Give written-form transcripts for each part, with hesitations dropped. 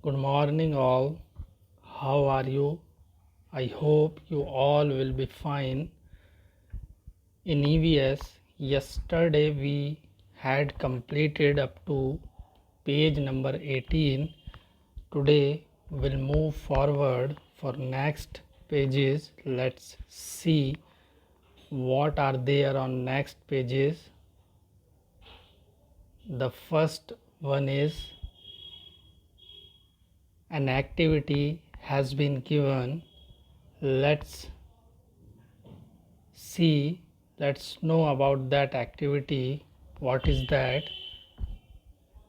Good morning, all. How are you? I hope you all will be fine. In EVS, yesterday we had completed up to page number 18. Today we'll move forward for next pages. Let's see what are there on next pages. The first one is an activity has been given. Let's see, let's know about that activity. What is that?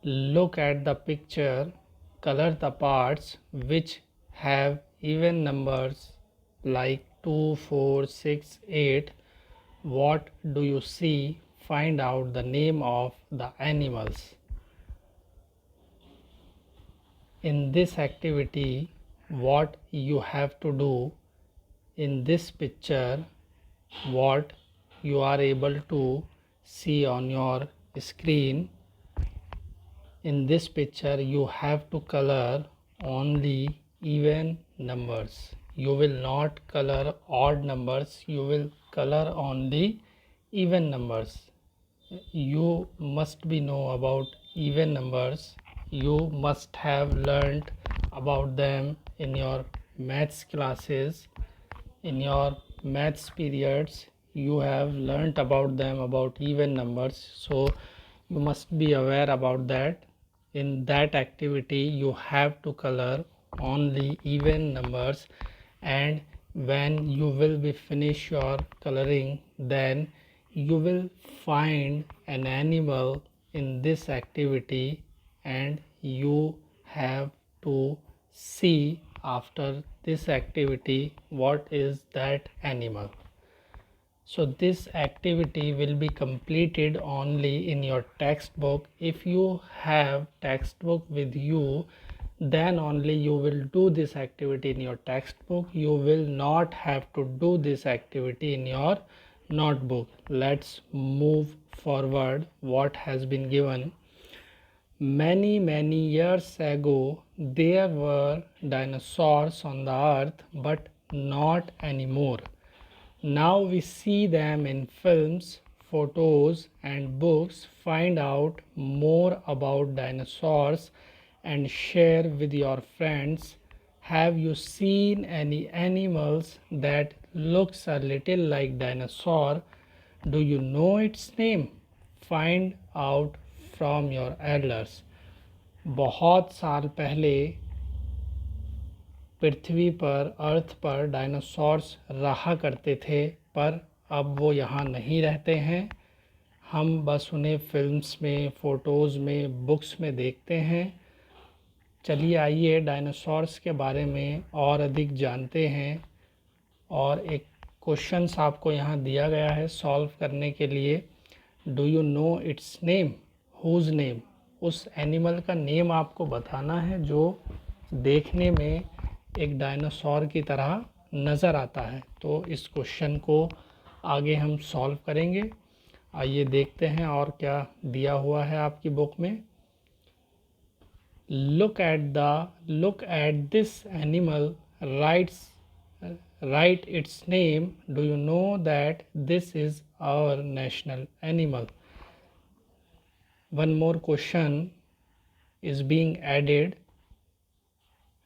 Look at the picture, color the parts which have even numbers like 2, 4, 6, 8. What do you see? Find out the name of the animals. In this activity, what you have to do, in this picture, what you are able to see on your screen, in this picture you have to color only even numbers. You will not color odd numbers, you will color only even numbers. You must be know about even numbers. You must have learned about them in your maths classes. In your maths periods you have learnt about them, about even numbers, so you must be aware about that. In that activity you have to color only even numbers, and when you will be finish your coloring, then you will find an animal in this activity, and you have to see after this activity what is that animal. So this activity will be completed only in your textbook. If you have textbook with you, then only you will do this activity in your textbook. You will not have to do this activity in your notebook. Let's move forward. What has been given? Many years ago, there were dinosaurs on the earth, but not anymore. Now we see them in films, photos, and books. Find out more about dinosaurs and share with your friends. Have you seen any animals that looks a little like dinosaur? Do you know its name? Find out from your elders. बहुत साल पहले पृथ्वी पर, अर्थ पर dinosaurs रहा करते थे, पर अब वो यहाँ नहीं रहते हैं। हम बस उन्हें फिल्म्स में, फ़ोटोज़ में, बुक्स में देखते हैं। चलिए आइए डायनासोर्स के बारे में और अधिक जानते हैं। और एक क्वेश्चंस आपको यहाँ दिया गया है सॉल्व करने के लिए। Do you no it's name? Who's name? उस एनिमल का नेम आपको बताना है जो देखने में एक डायनासोर की तरह नज़र आता है। तो इस क्वेश्चन को आगे हम सॉल्व करेंगे। आइए देखते हैं और क्या दिया हुआ है आपकी बुक में। Look at this animal, right its name. Do you know that this is our national animal? One more question is being added.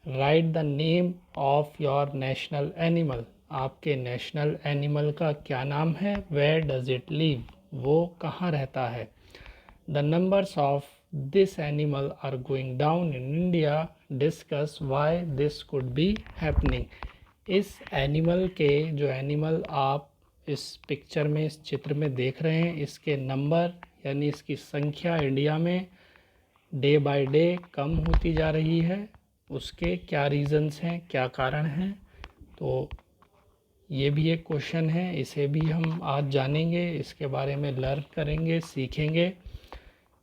Write the name of your national animal. आपके नेशनल एनिमल का क्या नाम है? Where does it live? वो कहाँ रहता है? The numbers of this animal are going down in India. Discuss why this could be happening. इस एनिमल के, जो एनिमल आप इस पिक्चर में, इस चित्र में देख रहे हैं, इसके नंबर यानी इसकी संख्या इंडिया में डे बाय डे कम होती जा रही है। उसके क्या रीज़न्स हैं, क्या कारण हैं? तो ये भी एक क्वेश्चन है, इसे भी हम आज जानेंगे, इसके बारे में लर्न करेंगे, सीखेंगे।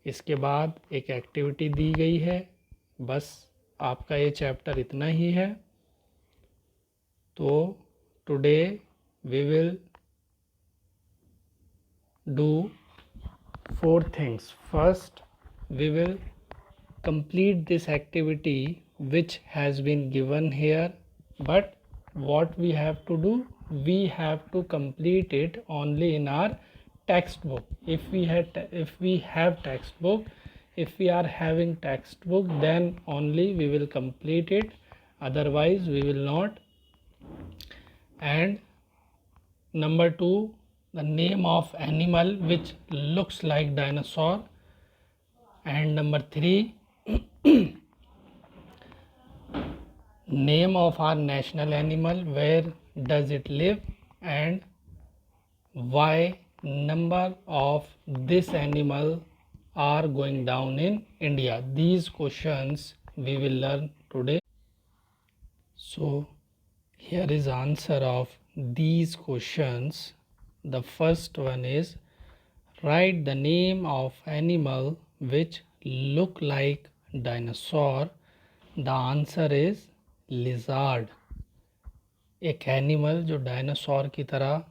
इसके बाद एक एक्टिविटी दी गई है। बस आपका ये चैप्टर इतना ही है। तो today we will do 4 things. First, we will complete this activity which has been given here, but what we have to do, we have to complete it only in our textbook. If we have textbook, if we are having textbook, then only we will complete it, otherwise we will not. And number 2, the name of animal which looks like dinosaur. And number 3, name of our national animal, where does it live, and why number of this animal are going down in India. These questions we will learn today. So here is answer of these questions. The first one is, write the name of animal which look like dinosaur. The answer is lizard. एक animal जो dinosaur की तरह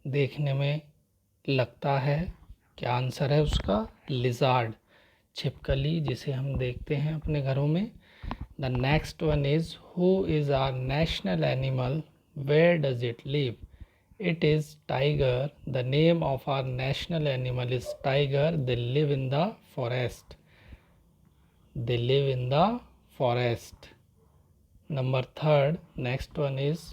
देखने में लगता है, क्या answer है उसका? लिजार्ड, छिपकली जिसे हम देखते हैं अपने घरों में. The next one is, who is our national animal, where does it live? It is tiger. The name of our national animal is tiger. They live in the forest. They live in the forest. Number 3, next one is,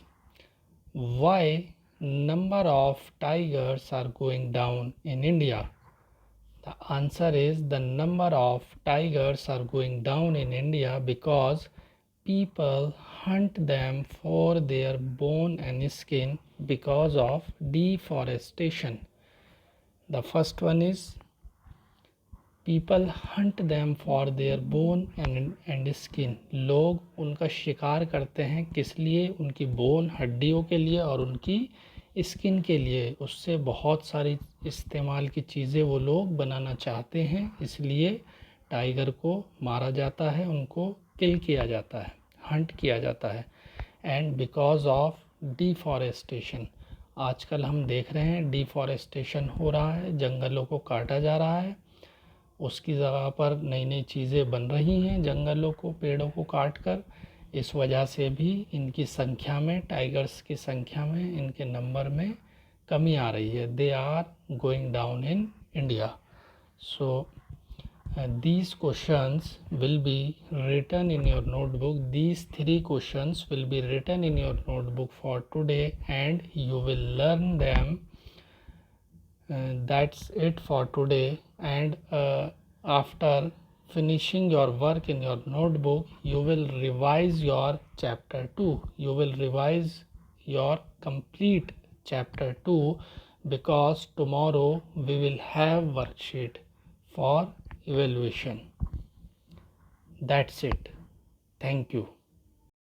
why number of tigers are going down in India? The answer is, the number of tigers are going down in India because people hunt them for their bone and skin because of deforestation. The first one is, people Hunt them for their bone and skin. लोग उनका शिकार करते हैं किस लिए? उनकी bone, हड्डियों के लिए, और उनकी स्किन के लिए. उससे बहुत सारी इस्तेमाल की चीज़ें वो लोग बनाना चाहते हैं, इसलिए टाइगर को मारा जाता है, उनको किल किया जाता है, हंट किया जाता है. एंड बिकॉज ऑफ डिफॉरेस्टेशन, आजकल हम देख रहे हैं डिफॉरेस्टेशन हो रहा है, जंगलों को काटा जा रहा है, उसकी जगह पर नई नई चीज़ें बन रही हैं जंगलों को, पेड़ों को काट कर. इस वजह से भी इनकी संख्या में, टाइगर्स की संख्या में, इनके नंबर में कमी आ रही है. They are going down in India. So these questions will be written in your notebook. These 3 questions will be written in your notebook for today, and you will learn them. That's it for today. And after finishing your work in your notebook, you will revise your chapter 2. You will revise your complete chapter 2, because tomorrow we will have worksheet for evaluation. That's it. Thank you.